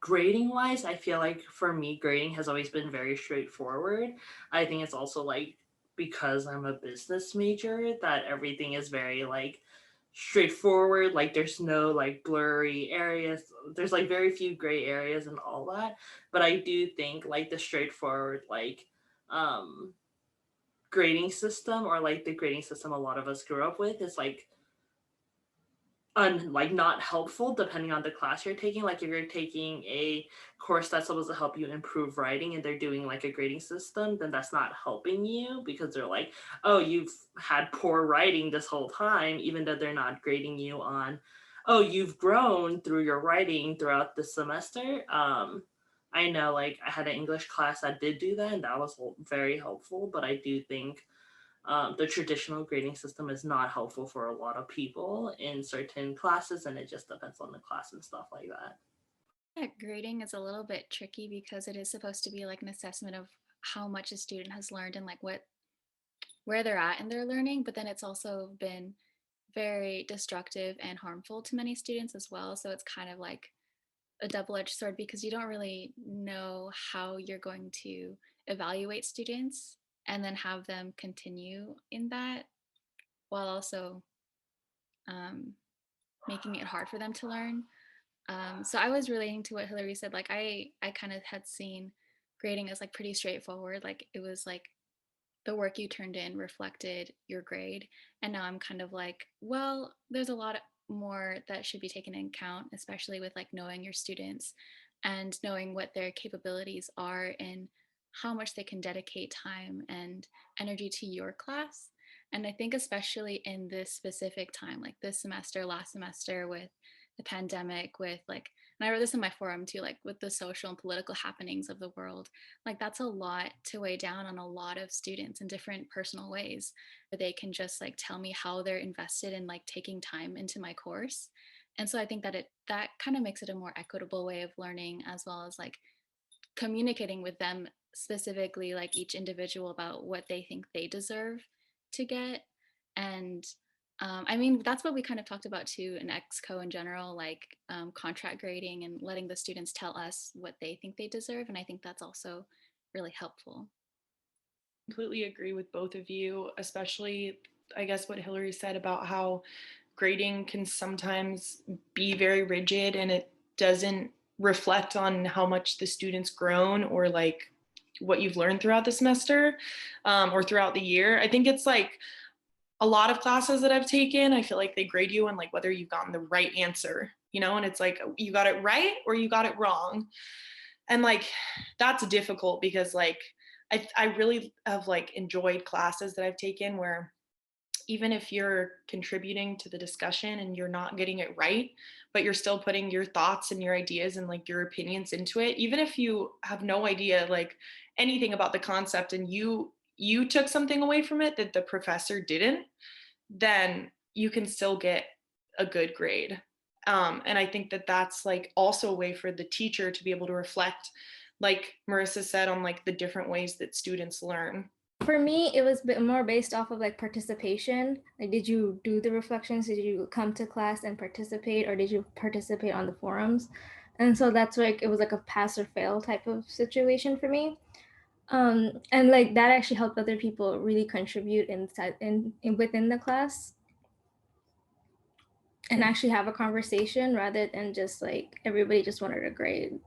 grading wise, I feel like for me, grading has always been very straightforward. I think it's also like because I'm a business major that everything is very like straightforward. Like there's no like blurry areas. There's like very few gray areas and all that. But I do think like the straightforward like um grading system or like the grading system a lot of us grew up with is like not helpful depending on the class you're taking. Like if you're taking a course that's supposed to help you improve writing and they're doing like a grading system, then that's not helping you because they're like, oh, you've had poor writing this whole time, even though they're not grading you on, oh, you've grown through your writing throughout the semester. I know like I had an English class that did do that and that was very helpful, but I do think the traditional grading system is not helpful for a lot of people in certain classes, and it just depends on the class and stuff like that. Yeah, grading is a little bit tricky because it is supposed to be like an assessment of how much a student has learned and like what where they're at in their learning, but then it's also been very destructive and harmful to many students as well. So it's kind of like a double-edged sword because you don't really know how you're going to evaluate students and then have them continue in that while also um, making it hard for them to learn. So I was relating to what Hillary said. Like I kind of had seen grading as like pretty straightforward. Like it was like the work you turned in reflected your grade. And now I'm kind of like, well, there's a lot more that should be taken into account, especially with like knowing your students and knowing what their capabilities are and how much they can dedicate time and energy to your class. And I think especially in this specific time, like this semester, last semester with the pandemic, with like, and I wrote this in my forum too, like with the social and political happenings of the world, like that's a lot to weigh down on a lot of students in different personal ways where they can just like tell me how they're invested in like taking time into my course. And so I think that that kind of makes it a more equitable way of learning, as well as like communicating with them specifically, like each individual, about what they think they deserve to get. And I mean, that's what we kind of talked about too in EXCO in general, like contract grading and letting the students tell us what they think they deserve. And I think that's also really helpful. Completely agree with both of you, especially I guess what Hillary said about how grading can sometimes be very rigid and it doesn't reflect on how much the student's grown or like what you've learned throughout the semester or throughout the year. I think it's like a lot of classes that I've taken, I feel like they grade you on like whether you've gotten the right answer, you know, and it's like you got it right or you got it wrong. And like that's difficult because like I really have like enjoyed classes that I've taken where even if you're contributing to the discussion and you're not getting it right, but you're still putting your thoughts and your ideas and like your opinions into it, even if you have no idea like anything about the concept and you took something away from it that the professor didn't, then you can still get a good grade. And I think that that's like also a way for the teacher to be able to reflect, like Marissa said, on like the different ways that students learn. For me, it was a bit more based off of like participation. Like, did you do the reflections? Did you come to class and participate, or did you participate on the forums? And so that's like it was like a pass or fail type of situation for me. And like that actually helped other people really contribute inside in within the class and actually have a conversation rather than just like everybody just wanted a grade.